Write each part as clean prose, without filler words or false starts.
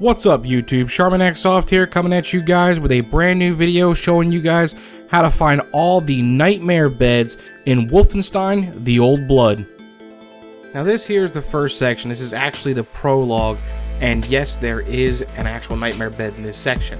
What's up YouTube, CharminEXSoft here, coming at you guys with a brand new video showing you guys how to find all the nightmare beds in Wolfenstein: The Old Blood. Now this here is the first section. This is actually the prologue, and yes, there is an actual nightmare bed in this section.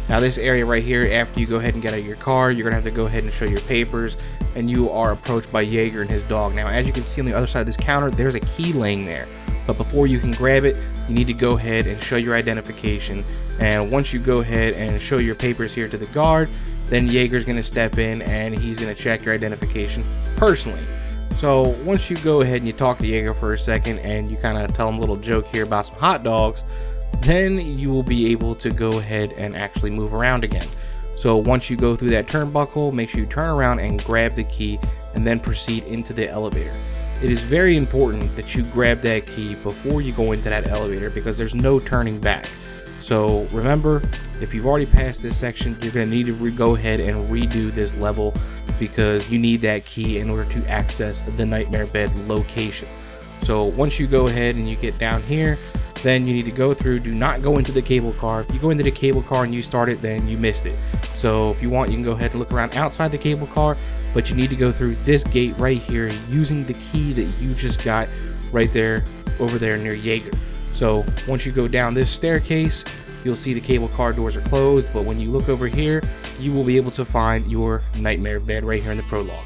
Now this area right here, after you go ahead and get out of your car, you're going to have to go ahead and show your papers, and you are approached by Jaeger and his dog. Now as you can see on the other side of this counter, there's a key laying there, but before you can grab it, you need to go ahead and show your identification. And once you go ahead and show your papers here to the guard, then Jaeger's going to step in and he's going to check your identification personally. So once you go ahead and you talk to Jaeger for a second and you kind of tell him a little joke here about some hot dogs, then you will be able to go ahead and actually move around again. So once you go through that turnbuckle, make sure you turn around and grab the key and then proceed into the elevator. It is very important that you grab that key before you go into that elevator because there's no turning back. So remember, if you've already passed this section, you're going to need to go ahead and redo this level because you need that key in order to access the nightmare bed location. So once you go ahead and you get down here, then you need to go through. Do not go into the cable car. If you go into the cable car and you start it, then you missed it. So if you want, you can go ahead and look around outside the cable car, but you need to go through this gate right here using the key that you just got right there over there near Jaeger. So once you go down this staircase, you'll see the cable car doors are closed, but when you look over here, you will be able to find your nightmare bed right here in the prologue.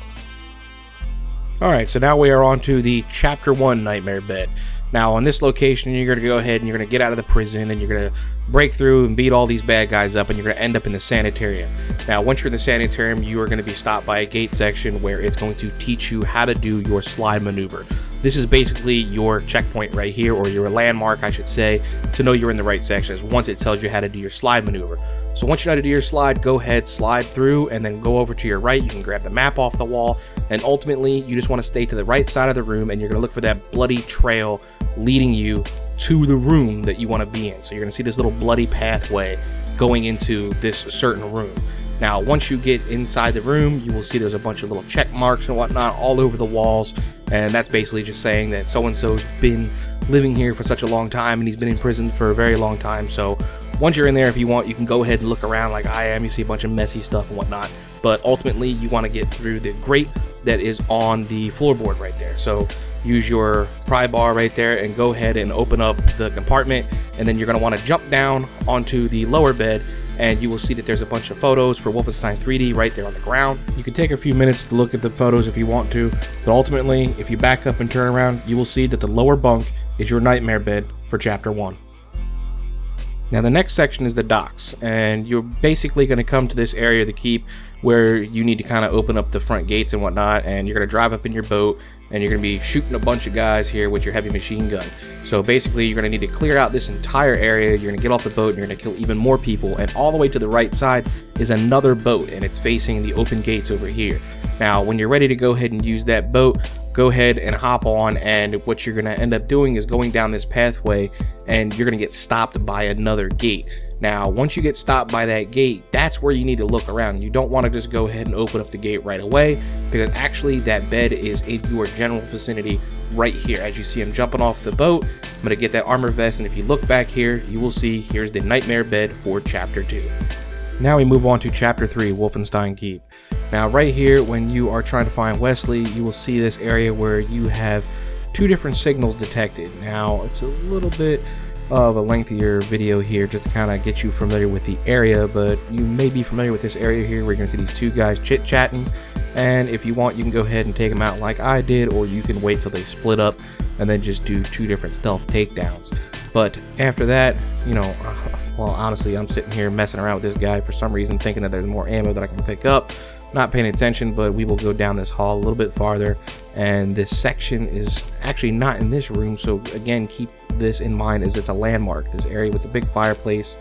Alright, so now we are on to the Chapter 1 nightmare bed. Now on this location, you're going to go ahead and you're going to get out of the prison and you're going to break through and beat all these bad guys up, and you're going to end up in the sanitarium. Now once you're in the sanitarium, you are going to be stopped by a gate section where it's going to teach you how to do your slide maneuver. This is basically your checkpoint right here, or your landmark I should say, to know you're in the right sections once it tells you how to do your slide maneuver. So once you know how to do your slide, go ahead, slide through, and then go over to your right. You can grab the map off the wall, and ultimately you just want to stay to the right side of the room, and you're going to look for that bloody trail leading you to the room that you want to be in. So you're going to see this little bloody pathway going into this certain room. Now once you get inside the room, you will see there's a bunch of little check marks and whatnot all over the walls, and that's basically just saying that so-and-so's been living here for such a long time and he's been in prison for a very long time. So once you're in there, if you want, you can go ahead and look around like I am. You see a bunch of messy stuff and whatnot, but ultimately you want to get through the grate that is on the floorboard right there. So use your pry bar right there and go ahead and open up the compartment, and then you're going to want to jump down onto the lower bed, and you will see that there's a bunch of photos for Wolfenstein 3D right there on the ground. You can take a few minutes to look at the photos if you want to, but ultimately if you back up and turn around, you will see that the lower bunk is your nightmare bed for Chapter 1. Now the next section is the docks, and you're basically going to come to this area of the keep where you need to kind of open up the front gates and whatnot, and you're going to drive up in your boat and you're going to be shooting a bunch of guys here with your heavy machine gun. So basically you're going to need to clear out this entire area. You're going to get off the boat and you're going to kill even more people, and all the way to the right side is another boat, and it's facing the open gates over here. Now when you're ready to go ahead and use that boat, go ahead and hop on, and what you're going to end up doing is going down this pathway, and you're going to get stopped by another gate. Now once you get stopped by that gate, that's where you need to look around. You don't want to just go ahead and open up the gate right away, because actually that bed is in your general vicinity right here. As you see him jumping off the boat, I'm going to get that armor vest, and if you look back here, you will see here's the nightmare bed for Chapter 2. Now we move on to Chapter 3, Wolfenstein Keep. Now right here, when you are trying to find Wesley, you will see this area where you have two different signals detected. Now it's a little bit of a lengthier video here just to kind of get you familiar with the area, but you may be familiar with this area here where you're going to see these two guys chit-chatting, and if you want, you can go ahead and take them out like I did, or you can wait till they split up and then just do two different stealth takedowns. But after that, you know, well honestly, I'm sitting here messing around with this guy for some reason, thinking that there's more ammo that I can pick up, not paying attention, but we will go down this hall a little bit farther, and this section is actually not in this room. So again, keep this in mind as it's a landmark, this area with the big fireplace.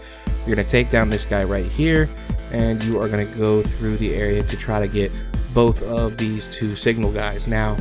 You're going to take down this guy right here, and you are going to go through the area to try to get both of these two signal guys. Now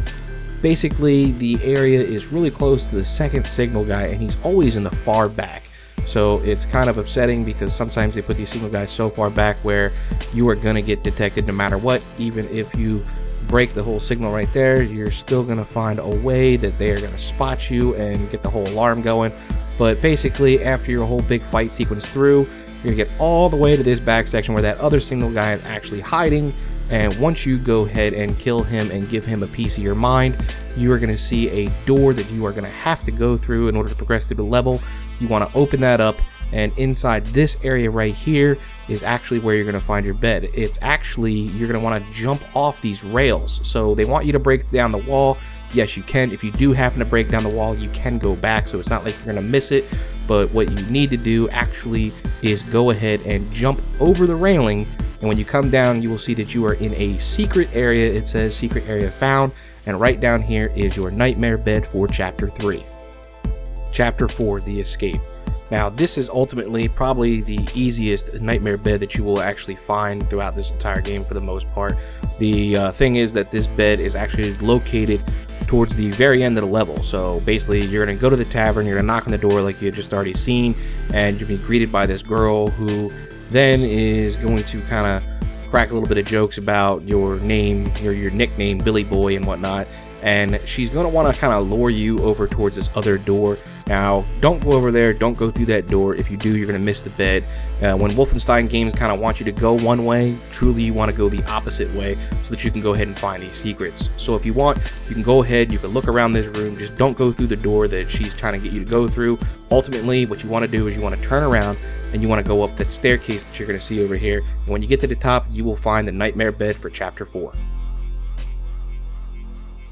basically the area is really close to the second signal guy, and he's always in the far back. So it's kind of upsetting because sometimes they put these signal guys so far back where you are going to get detected no matter what. Even if you break the whole signal right there, you're still going to find a way that they are going to spot you and get the whole alarm going. But basically, after your whole big fight sequence through, you're gonna get all the way to this back section where that other single guy is actually hiding. And once you go ahead and kill him and give him a piece of your mind, you are going to see a door that you are going to have to go through in order to progress through the level. You want to open that up, and inside this area right here is actually where you're going to find your bed. It's actually, you're going to want to jump off these rails. So they want you to break down the wall. Yes, you can. If you do happen to break down the wall, you can go back, so it's not like you're going to miss it. But what you need to do actually is go ahead and jump over the railing. And when you come down, you will see that you are in a secret area. It says secret area found, and right down here is your nightmare bed for chapter 3. Chapter 4, the escape. Now this is ultimately probably the easiest nightmare bed that you will actually find throughout this entire game for the most part. The thing is that this bed is actually located towards the very end of the level. So basically you're going to go to the tavern, you're going to knock on the door like you had just already seen, and you'll be greeted by this girl who then is going to kind of crack a little bit of jokes about your name, your nickname, Billy Boy and whatnot, and she's going to want to kind of lure you over towards this other door. Now, don't go over there, don't go through that door. If you do, you're going to miss the bed. When Wolfenstein games kind of want you to go one way, truly you want to go the opposite way so that you can go ahead and find these secrets. So if you want, you can go ahead, you can look around this room, just don't go through the door that she's trying to get you to go through. Ultimately, what you want to do is you want to turn around and you want to go up that staircase that you're going to see over here. And when you get to the top, you will find the nightmare bed for chapter 4.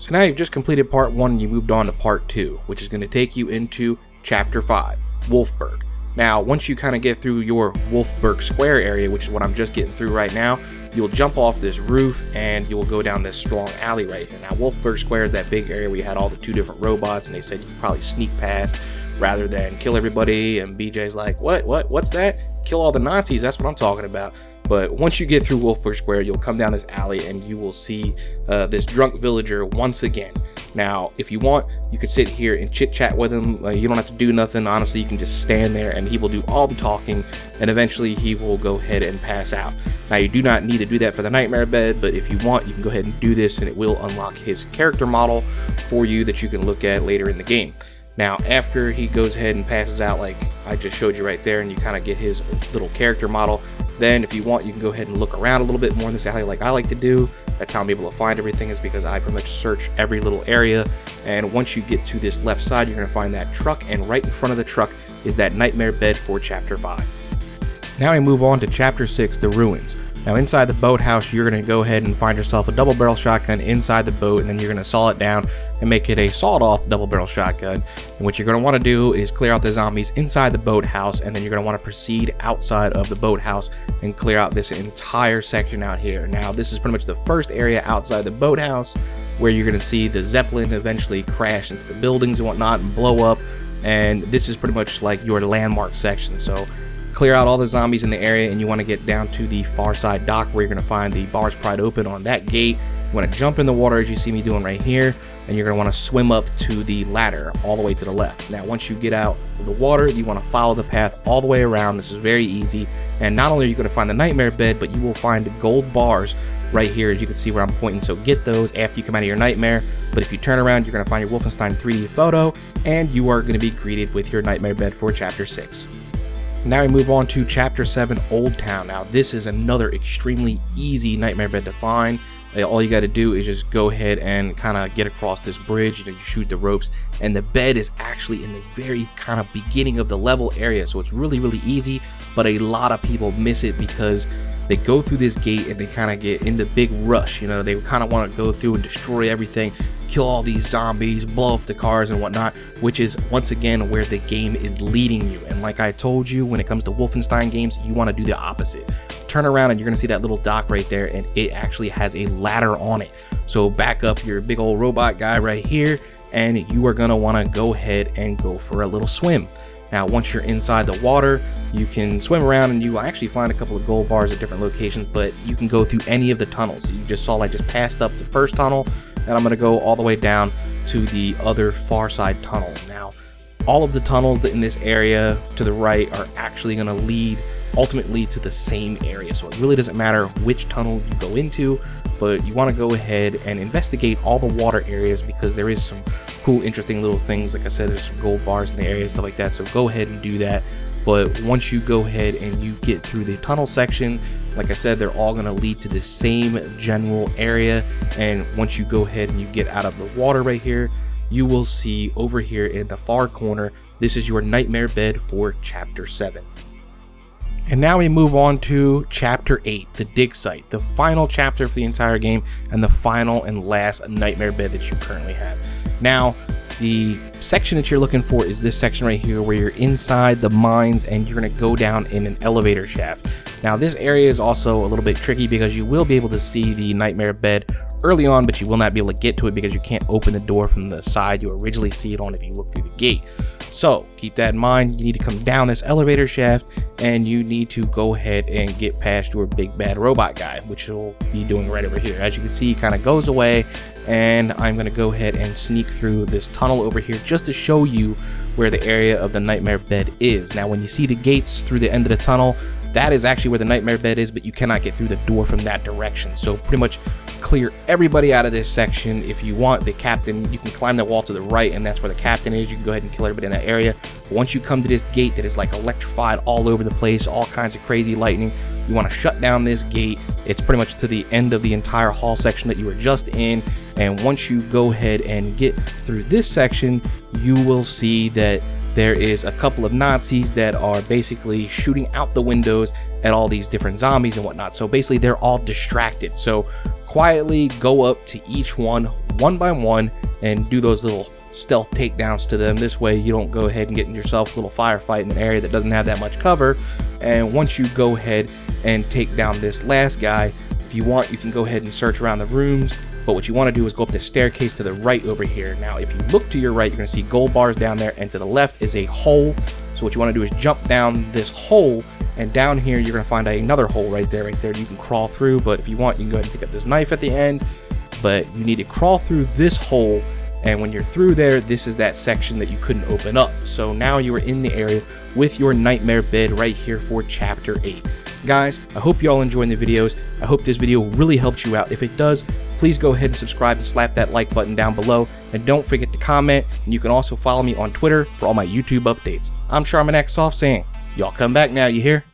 So now you've just completed part 1 and you moved on to part 2, which is going to take you into chapter 5, Wolfburg. Now, once you kind of get through your Wolfburg Square area, which is what I'm just getting through right now, you'll jump off this roof and you will go down this long alley right here. Now, Wolfburg Square is that big area where you had all the 2 different robots, and they said you could probably sneak past rather than kill everybody. And BJ's like, what's that? Kill all the Nazis, that's what I'm talking about. But once you get through Wolfburg Square, you'll come down this alley and you will see this drunk villager once again. Now, if you want, you could sit here and chit chat with him. You don't have to do nothing. Honestly, you can just stand there and he will do all the talking, and eventually he will go ahead and pass out. Now, you do not need to do that for the nightmare bed, but if you want, you can go ahead and do this, and it will unlock his character model for you that you can look at later in the game. Now, after he goes ahead and passes out like I just showed you right there, and you kind of get his little character model, then if you want, you can go ahead and look around a little bit more in this alley like I like to do. That's how I'm able to find everything, is because I pretty much search every little area. And once you get to this left side, you're going to find that truck, and right in front of the truck is that nightmare bed for chapter 5. Now we move on to chapter 6, the ruins. Now inside the boathouse, you're going to go ahead and find yourself a double barrel shotgun inside the boat, and then you're going to saw it down and make it a sawed-off double barrel shotgun. And what you're going to want to do is clear out the zombies inside the boathouse, and then you're going to want to proceed outside of the boathouse and clear out this entire section out here. Now this is pretty much the first area outside the boathouse where you're going to see the Zeppelin eventually crash into the buildings and whatnot and blow up, and this is pretty much like your landmark section. So clear out all the zombies in the area, and you want to get down to the far side dock where you're going to find the bars pried open on that gate. You want to jump in the water as you see me doing right here, and you're going to want to swim up to the ladder all the way to the left. Now once you get out of the water, you want to follow the path all the way around. This is very easy, and not only are you going to find the nightmare bed, but you will find the gold bars right here, as you can see where I'm pointing. So get those after you come out of your nightmare. But if you turn around, you're going to find your Wolfenstein 3D photo, and you are going to be greeted with your nightmare bed for chapter 6. Now we move on to chapter 7, Old Town. Now this is another extremely easy nightmare bed to find. All you got to do is just go ahead and kind of get across this bridge. You shoot the ropes, and the bed is actually in the very kind of beginning of the level area. So it's really easy, but a lot of people miss it because they go through this gate and they kind of get in the big rush. You know, they kind of want to go through and destroy everything, kill all these zombies, blow up the cars and whatnot, which is once again where the game is leading you. And like I told you, when it comes to Wolfenstein games, you want to do the opposite. Turn around and you're going to see that little dock right there, and it actually has a ladder on it. So back up your big old robot guy right here, and you are going to want to go ahead and go for a little swim. Now once you're inside the water, you can swim around and you will actually find a couple of gold bars at different locations, but you can go through any of the tunnels. You just saw I just passed up the first tunnel, and I'm going to go all the way down to the other far side tunnel. Now all of the tunnels in this area to the right are actually going to lead ultimately to the same area, so it really doesn't matter which tunnel you go into, but you want to go ahead and investigate all the water areas because there is some cool, interesting little things. Like I said, there's some gold bars in the area, stuff like that, so go ahead and do that. But once you go ahead and you get through the tunnel section, like I said, they're all going to lead to the same general area. And once you go ahead and you get out of the water right here, you will see over here in the far corner, this is your nightmare bed for chapter 7. And now we move on to chapter 8, the dig site, the final chapter for the entire game and the final and last nightmare bed that you currently have. Now, the section that you're looking for is this section right here where you're inside the mines and you're going to go down in an elevator shaft. Now, this area is also a little bit tricky because you will be able to see the nightmare bed early on, but you will not be able to get to it because you can't open the door from the side you originally see it on if you look through the gate. So keep that in mind. You need to come down this elevator shaft and you need to go ahead and get past your big bad robot guy, which we'll be doing right over here. As you can see, he kind of goes away, and I'm going to go ahead and sneak through this tunnel over here just to show you where the area of the nightmare bed is. Now, when you see the gates through the end of the tunnel, that is actually where the nightmare bed is, but you cannot get through the door from that direction. So pretty much clear everybody out of this section. If you want the captain, you can climb the wall to the right, and that's where the captain is. You can go ahead and kill everybody in that area. But once you come to this gate that is like electrified all over the place, all kinds of crazy lightning, you want to shut down this gate. It's pretty much to the end of the entire hall section that you were just in. And once you go ahead and get through this section, you will see that there is a couple of Nazis that are basically shooting out the windows at all these different zombies and whatnot. So basically they're all distracted. So quietly go up to each one by one and do those little stealth takedowns to them. This way you don't go ahead and get yourself a little firefight in an area that doesn't have that much cover. And once you go ahead and take down this last guy, if you want, you can go ahead and search around the rooms. But what you want to do is go up the staircase to the right over here. Now, if you look to your right, you're going to see gold bars down there, and to the left is a hole. So what you want to do is jump down this hole, and down here you're going to find another hole right there. You can crawl through, but if you want, you can go ahead and pick up this knife at the end. But you need to crawl through this hole, and when you're through there, this is that section that you couldn't open up. So now you are in the area with your nightmare bed right here for chapter 8. Guys, I hope you all enjoyed the videos. I hope this video really helped you out. If it does, please go ahead and subscribe and slap that like button down below. And don't forget to comment. And you can also follow me on Twitter for all my YouTube updates. I'm CharminEXSoft saying, y'all come back now, you hear?